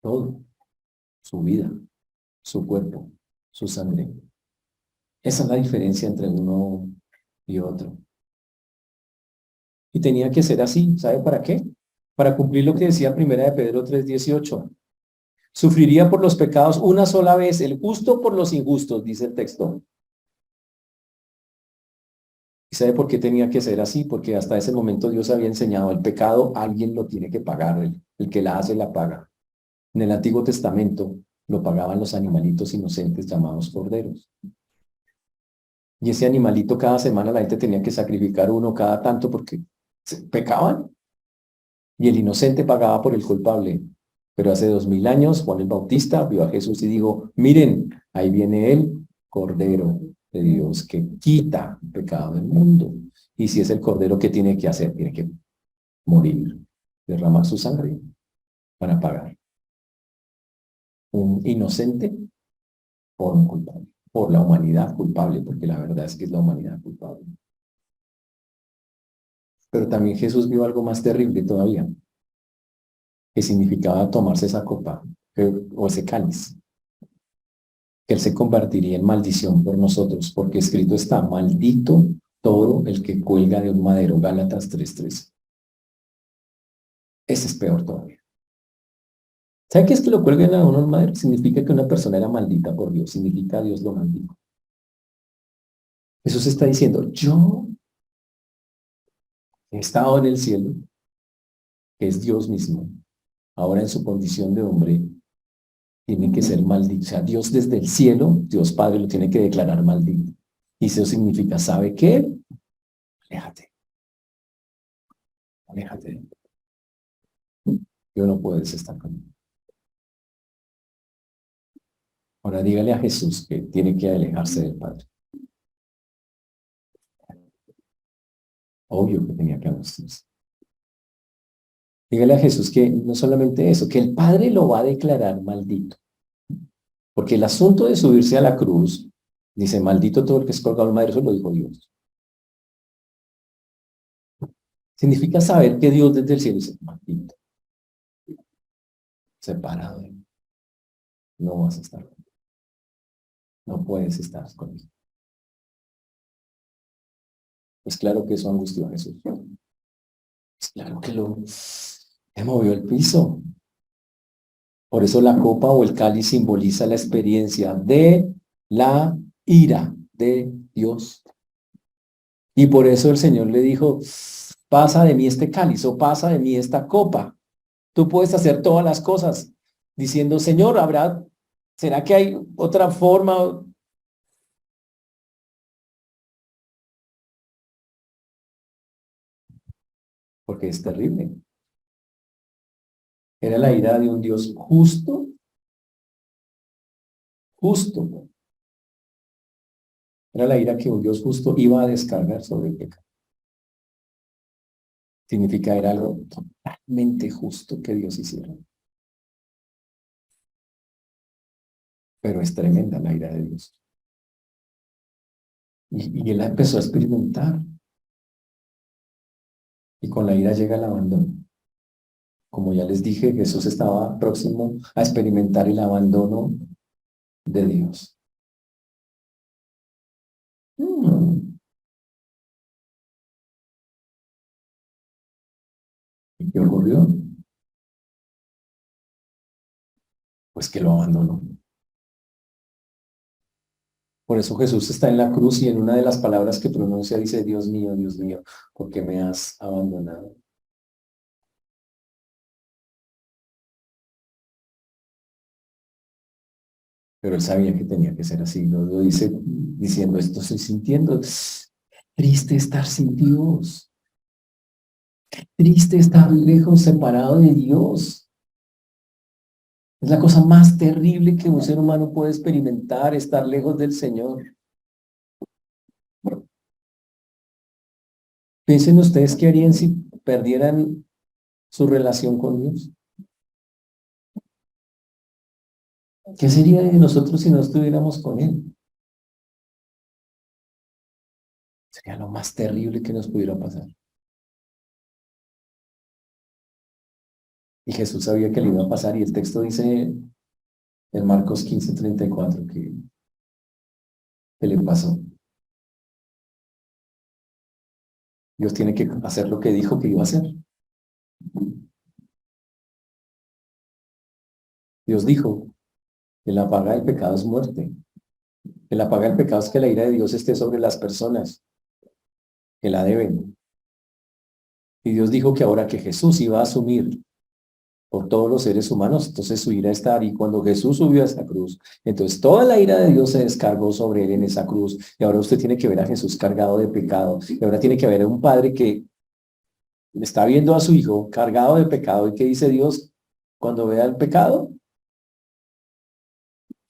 Todo. Su vida, su cuerpo, su sangre. Esa es la diferencia entre uno y otro. Y tenía que ser así. ¿Sabe para qué? Para cumplir lo que decía Primera de Pedro 3:18. Sufriría por los pecados una sola vez, el justo por los injustos, dice el texto. ¿Y sabe por qué tenía que ser así? Porque hasta ese momento Dios había enseñado el pecado, alguien lo tiene que pagar, el que la hace la paga. En el Antiguo Testamento lo pagaban los animalitos inocentes llamados corderos. Y ese animalito cada semana la gente tenía que sacrificar uno cada tanto porque pecaban. Y el inocente pagaba por el culpable. Pero hace 2000 años Juan el Bautista vio a Jesús y dijo, miren, ahí viene el Cordero de Dios que quita el pecado del mundo. Y si es el Cordero, ¿qué tiene que hacer? Tiene que morir, derramar su sangre para pagar. Un inocente por un culpable, por la humanidad culpable, porque la verdad es que es la humanidad culpable. Pero también Jesús vio algo más terrible todavía, que significaba tomarse esa copa o ese cáliz, que Él se convertiría en maldición por nosotros, porque escrito está, maldito todo el que cuelga de un madero, Gálatas 3:13. Ese es peor todavía. ¿Sabe qué es que lo cuelguen a uno en madero? Significa que una persona era maldita por Dios, significa Dios lo maldijo. Jesús está diciendo, yo he estado en el cielo, que es Dios mismo, ahora en su condición de hombre, tiene que ser maldito. O sea, Dios desde el cielo, Dios Padre lo tiene que declarar maldito. Y eso significa, ¿sabe qué? Aléjate. aléjate de mí. Yo no puedes estar conmigo. Ahora dígale a Jesús que tiene que alejarse del Padre. Obvio que tenía que alejarse. Dígale a Jesús que no solamente eso, que el Padre lo va a declarar maldito. Porque el asunto de subirse a la cruz, dice, maldito todo el que es colgado al madero, eso lo dijo Dios. Significa saber que Dios desde el cielo dice, maldito, separado de mí. No vas a estar conmigo. No puedes estar conmigo. Pues claro que eso angustió a Jesús. Pues claro que le movió el piso. Por eso la copa o el cáliz simboliza la experiencia de la ira de Dios. Y por eso el Señor le dijo, pasa de mí este cáliz o pasa de mí esta copa. Tú puedes hacer todas las cosas diciendo, Señor, ¿será que hay otra forma? Porque es terrible. Era la ira de un Dios justo, justo. Era la ira que un Dios justo iba a descargar sobre el pecado. Significa era algo totalmente justo que Dios hiciera. Pero es tremenda la ira de Dios. Y él la empezó a experimentar. Y con la ira llega el abandono. Como ya les dije, Jesús estaba próximo a experimentar el abandono de Dios. ¿Y qué ocurrió? Pues que lo abandonó. Por eso Jesús está en la cruz y en una de las palabras que pronuncia dice, Dios mío, ¿por qué me has abandonado? Pero él sabía que tenía que ser así. Lo dice diciendo, esto estoy sintiendo. Triste estar sin Dios. Triste estar lejos, separado de Dios. Es la cosa más terrible que un ser humano puede experimentar, estar lejos del Señor. Piensen ustedes qué harían si perdieran su relación con Dios. ¿Qué sería de nosotros si no estuviéramos con Él? Sería lo más terrible que nos pudiera pasar. Y Jesús sabía que le iba a pasar y el texto dice en Marcos 15:34 que le pasó. Dios tiene que hacer lo que dijo que iba a hacer. Dios dijo que la paga del pecado es muerte. Que la paga del pecado es que la ira de Dios esté sobre las personas que la deben. Y Dios dijo que ahora que Jesús iba a asumir por todos los seres humanos, entonces su ira está ahí. Cuando Jesús subió a esa cruz, entonces toda la ira de Dios se descargó sobre él en esa cruz. Y ahora usted tiene que ver a Jesús cargado de pecado. Y ahora tiene que ver a un padre que está viendo a su hijo cargado de pecado. ¿Y qué dice Dios cuando vea el pecado?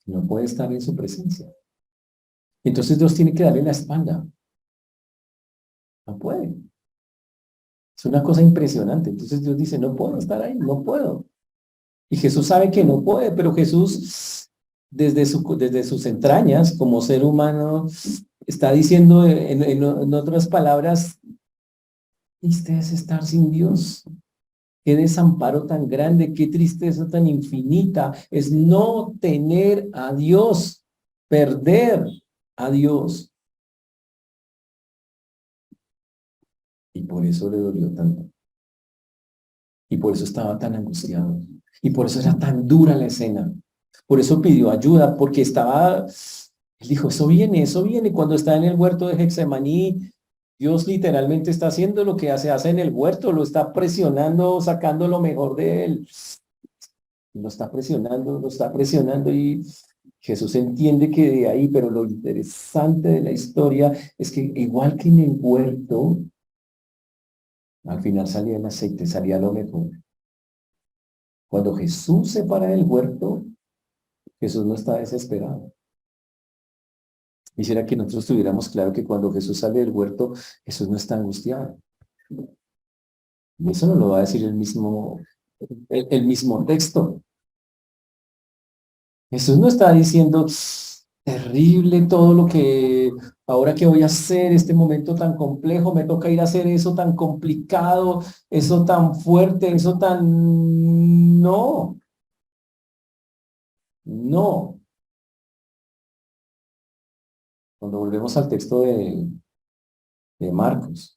No puede estar en su presencia. Entonces Dios tiene que darle la espalda. No puede. Es una cosa impresionante. Entonces Dios dice, no puedo estar ahí, no puedo. Y Jesús sabe que no puede, pero Jesús, desde sus entrañas, como ser humano, está diciendo en otras palabras, triste es estar sin Dios. Qué desamparo tan grande, qué tristeza tan infinita. Es no tener a Dios, perder a Dios. Y por eso le dolió tanto. Y por eso estaba tan angustiado. Y por eso era tan dura la escena. Por eso pidió ayuda, porque él dijo, eso viene, eso viene. Cuando está en el huerto de Getsemaní, Dios literalmente está haciendo lo que se hace en el huerto, lo está presionando, sacando lo mejor de él. Lo está presionando y Jesús entiende que de ahí, pero lo interesante de la historia es que igual que en el huerto, Al final salía el aceite, salía lo mejor. Cuando Jesús se para del huerto, Jesús no está desesperado. Quisiera que nosotros tuviéramos claro que cuando Jesús sale del huerto, Jesús no está angustiado. Y eso no lo va a decir el mismo texto. Jesús no está diciendo, terrible todo lo que, ahora que voy a hacer, este momento tan complejo, me toca ir a hacer eso tan complicado, eso tan fuerte, eso tan... No, no. Cuando volvemos al texto de Marcos,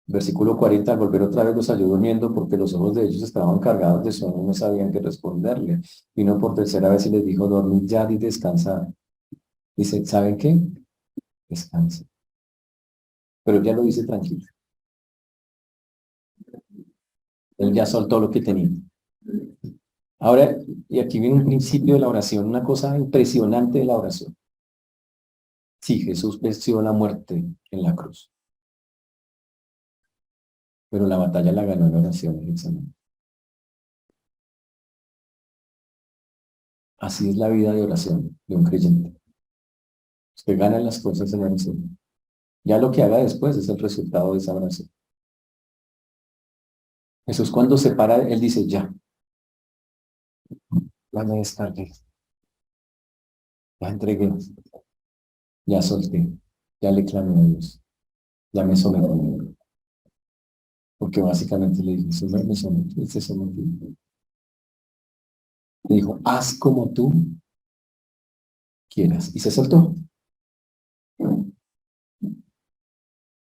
versículo 40, al volver otra vez los halló durmiendo porque los ojos de ellos estaban cargados de sueño y no sabían qué responderle. Vino por tercera vez y les dijo, dormid ya y descansad. Dice, ¿saben qué? Descansen. Pero ya lo dice tranquilo. Él ya soltó lo que tenía. Ahora, y aquí viene un principio de la oración, una cosa impresionante de la oración. Sí, Jesús venció la muerte en la cruz, pero la batalla la ganó en la oración en el examen. Así es la vida de oración de un creyente. Usted gana las cosas en la oración. Ya lo que haga después es el resultado de esa oración. Jesús cuando se para, él dice, ya me descargué, ya entregué, ya solté, ya le clamé a Dios, ya me sometí. Porque básicamente le dijo, Señor, me sometí, se sometió. Le dijo, haz como tú quieras. Y se soltó.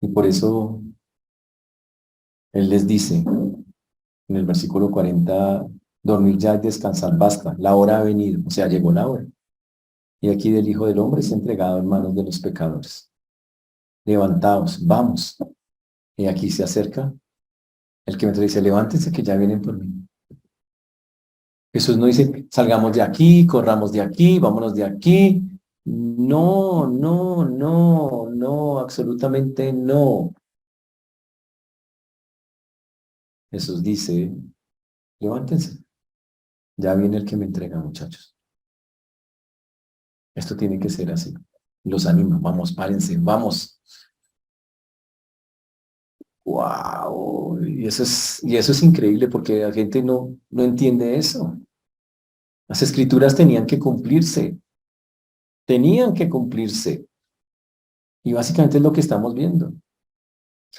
Y por eso él les dice en el versículo 40, dormir ya y descansar basta, la hora ha venido, o sea, llegó la hora. Y aquí del Hijo del Hombre es entregado en manos de los pecadores. Levantaos, vamos. Y aquí se acerca el que me dice, levántense que ya vienen por mí. Jesús no dice, salgamos de aquí, corramos de aquí, vámonos de aquí. No, no, no, no, absolutamente no. Jesús dice, levántense, ya viene el que me entrega, muchachos. Esto tiene que ser así. Los animo, vamos, párense, vamos. Wow, y eso es increíble porque la gente no entiende eso. Las escrituras tenían que cumplirse. Y básicamente es lo que estamos viendo.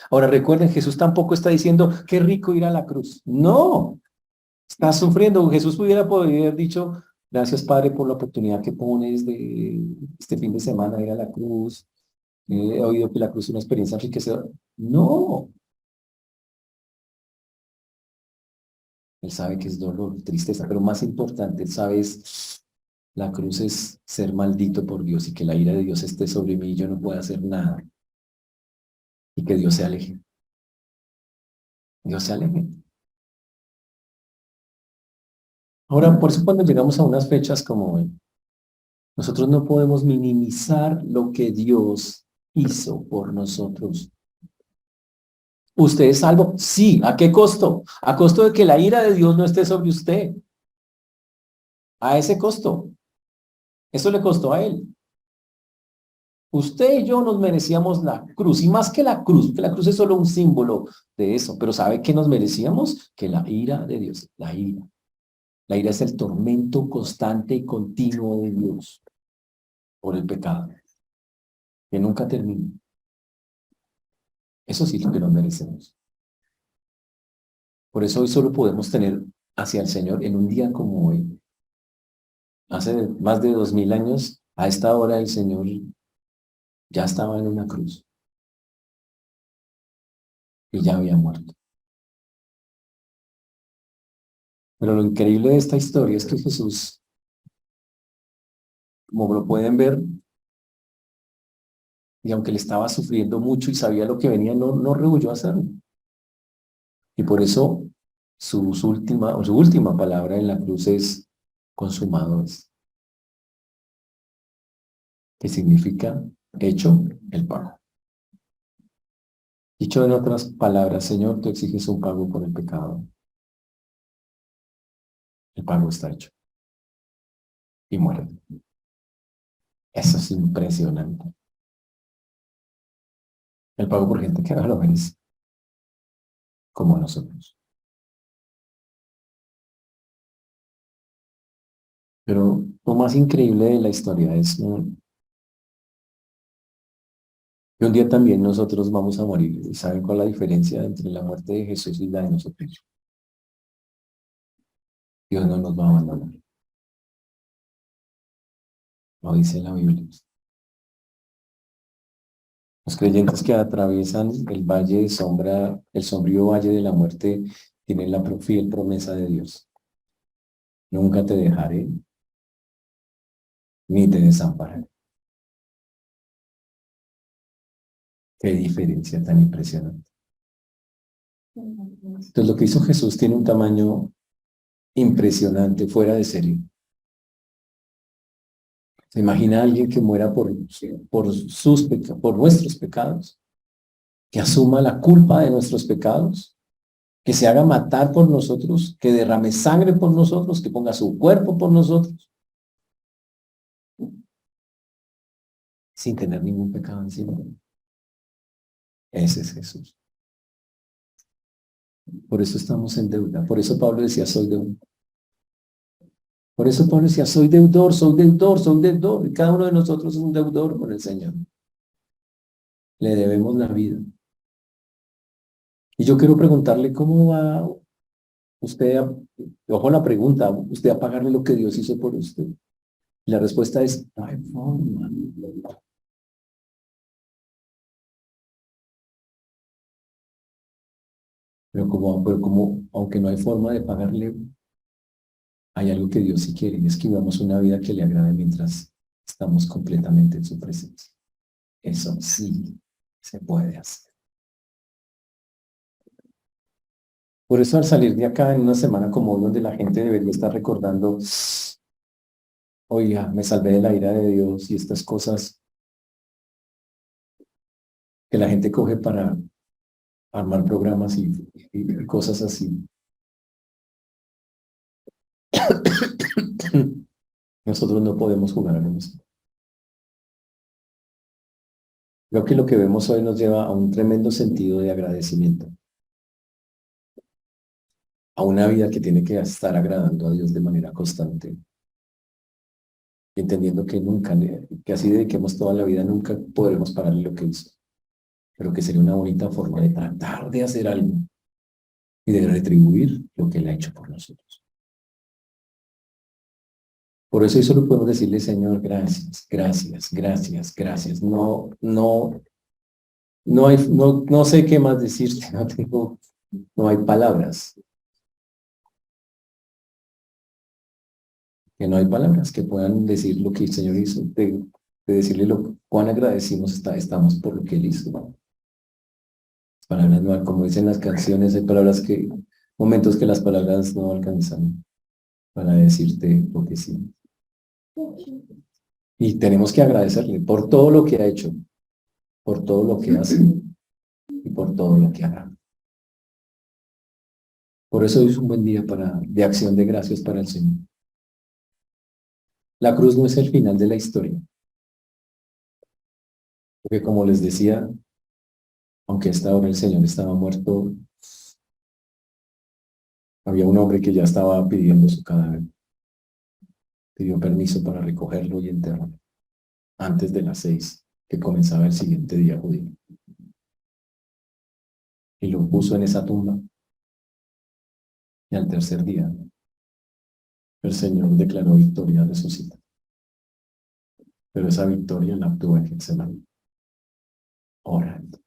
Ahora recuerden, Jesús tampoco está diciendo, qué rico ir a la cruz. No, está sufriendo. Jesús pudiera poder haber dicho, gracias Padre por la oportunidad que pones de este fin de semana ir a la cruz. He oído que la cruz es una experiencia enriquecedora. No, él sabe que es dolor, tristeza, pero más importante, él sabe es, la cruz es ser maldito por Dios y que la ira de Dios esté sobre mí y yo no pueda hacer nada y que Dios se aleje. Dios se aleje. Ahora, por eso cuando llegamos a unas fechas como hoy, nosotros no podemos minimizar lo que Dios hizo por nosotros. ¿Usted es salvo? Sí. ¿A qué costo? A costo de que la ira de Dios no esté sobre usted. A ese costo. Eso le costó a él. Usted y yo nos merecíamos la cruz. Y más que la cruz es solo un símbolo de eso. Pero ¿sabe qué nos merecíamos? Que la ira de Dios. La ira. La ira es el tormento constante y continuo de Dios por el pecado. Que nunca termina. Eso sí es lo que nos merecemos. Por eso hoy solo podemos tener hacia el Señor en un día como hoy. Hace más de 2000 años, a esta hora el Señor ya estaba en una cruz y ya había muerto. Pero lo increíble de esta historia es que Jesús, como lo pueden ver, y aunque le estaba sufriendo mucho y sabía lo que venía, no rehuyó a hacerlo. Y por eso su última palabra en la cruz es consumado es, que significa hecho el pago. Dicho en otras palabras, Señor, tú exiges un pago por el pecado. El pago está hecho. Y muere. Eso es impresionante. El pago por gente que no lo merece, como nosotros. Pero lo más increíble de la historia es que un día también nosotros vamos a morir. ¿Y saben cuál es la diferencia entre la muerte de Jesús y la de nosotros? Dios no nos va a abandonar. Lo dice la Biblia. Los creyentes que atraviesan el valle de sombra, el sombrío valle de la muerte, tienen la fiel promesa de Dios. Nunca te dejaré, ni te desampararé. Qué diferencia tan impresionante. Entonces lo que hizo Jesús tiene un tamaño impresionante, fuera de serie. ¿Se imagina a alguien que muera por nuestros pecados? Que asuma la culpa de nuestros pecados, que se haga matar por nosotros, que derrame sangre por nosotros, que ponga su cuerpo por nosotros, sin tener ningún pecado encima. Ese es Jesús. Por eso estamos en deuda. Por eso Pablo decía, soy deudor. Por eso Pablo decía, soy deudor, soy deudor, soy deudor. Y cada uno de nosotros es un deudor con el Señor. Le debemos la vida. Y yo quiero preguntarle, ¿cómo va usted, ojo la pregunta, usted a pagarle lo que Dios hizo por usted? Y la respuesta es, no hay forma. Pero como, aunque no hay forma de pagarle, hay algo que Dios sí quiere, y es que vivamos una vida que le agrade mientras estamos completamente en su presencia. Eso sí se puede hacer. Por eso al salir de acá en una semana como hoy, donde la gente debería estar recordando, oiga, me salvé de la ira de Dios y estas cosas que la gente coge para armar programas y cosas así. Nosotros no podemos jugar a eso. Creo que lo que vemos hoy nos lleva a un tremendo sentido de agradecimiento, a una vida que tiene que estar agradando a Dios de manera constante, entendiendo que nunca, que así dediquemos toda la vida, nunca podremos pagarle lo que hizo, pero que sería una bonita forma de tratar de hacer algo y de retribuir lo que Él ha hecho por nosotros. Por eso solo podemos decirle, Señor, gracias, gracias, gracias, gracias. No sé qué más decirte, no hay palabras, que no hay palabras que puedan decir lo que el Señor hizo, de decirle cuán agradecidos estamos por lo que Él hizo. Palabras no, como dicen las canciones, hay palabras momentos que las palabras no alcanzan para decirte lo que sí. Y tenemos que agradecerle por todo lo que ha hecho, por todo lo que hace y por todo lo que hará. Por eso hoy es un buen día de acción de gracias para el Señor. La cruz no es el final de la historia, porque como les decía, aunque a esta hora el Señor estaba muerto, había un hombre que ya estaba pidiendo su cadáver. Pidió permiso para recogerlo y enterrarlo antes de las 6, que comenzaba el siguiente día judío. Y lo puso en esa tumba. Y al tercer día, el Señor declaró victoria, resucitó. Pero esa victoria la obtuvo en Getsemaní, orando.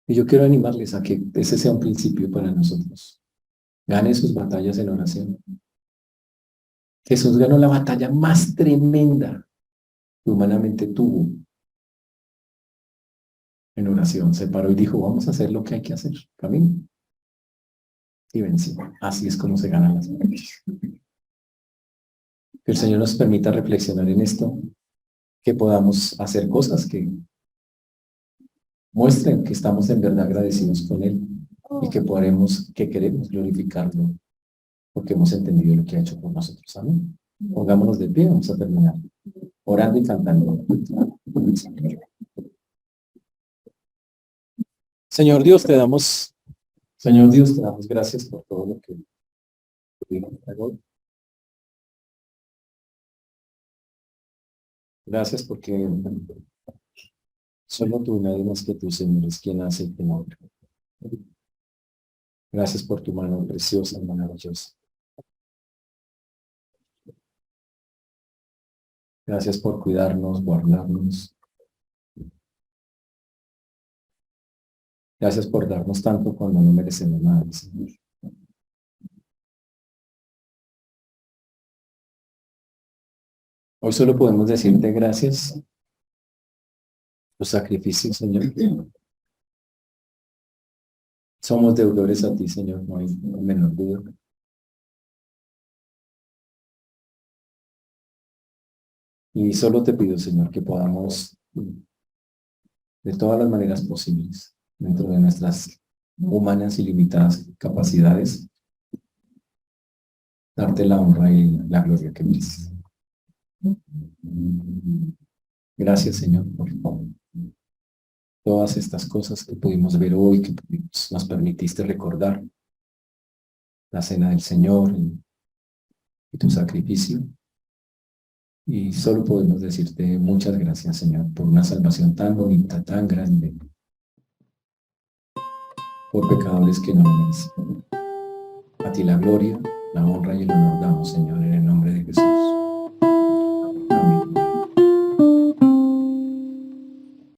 Y yo quiero animarles a que ese sea un principio para nosotros. Gane sus batallas en oración. Jesús ganó la batalla más tremenda que humanamente tuvo en oración. Se paró y dijo, vamos a hacer lo que hay que hacer. Camino. Y venció. Así es como se ganan las batallas. Que el Señor nos permita reflexionar en esto, que podamos hacer cosas muestren que estamos en verdad agradecidos con Él y que queremos glorificarlo porque hemos entendido lo que ha hecho por nosotros. Amén. Pongámonos de pie, vamos a terminar orando y cantando. Señor Dios, te damos gracias por todo lo que tuvimos hoy. Gracias porque solo tú, nadie más que tú, Señor, es quien hace y quien obra. Gracias por tu mano preciosa y maravillosa. Gracias por cuidarnos, guardarnos. Gracias por darnos tanto cuando no merecemos nada, Señor. Hoy solo podemos decirte gracias por tu sacrificio, Señor. Somos deudores a ti, Señor, no hay menor duda. Y solo te pido, Señor, que podamos, de todas las maneras posibles, dentro de nuestras humanas y limitadas capacidades, darte la honra y la gloria que mereces. Gracias, Señor, por todas estas cosas que pudimos ver hoy, que nos permitiste recordar la cena del Señor y tu sacrificio. Y solo podemos decirte muchas gracias, Señor, por una salvación tan bonita, tan grande, por pecadores que no lo merecen. A ti la gloria, la honra y el honor damos, Señor, en el nombre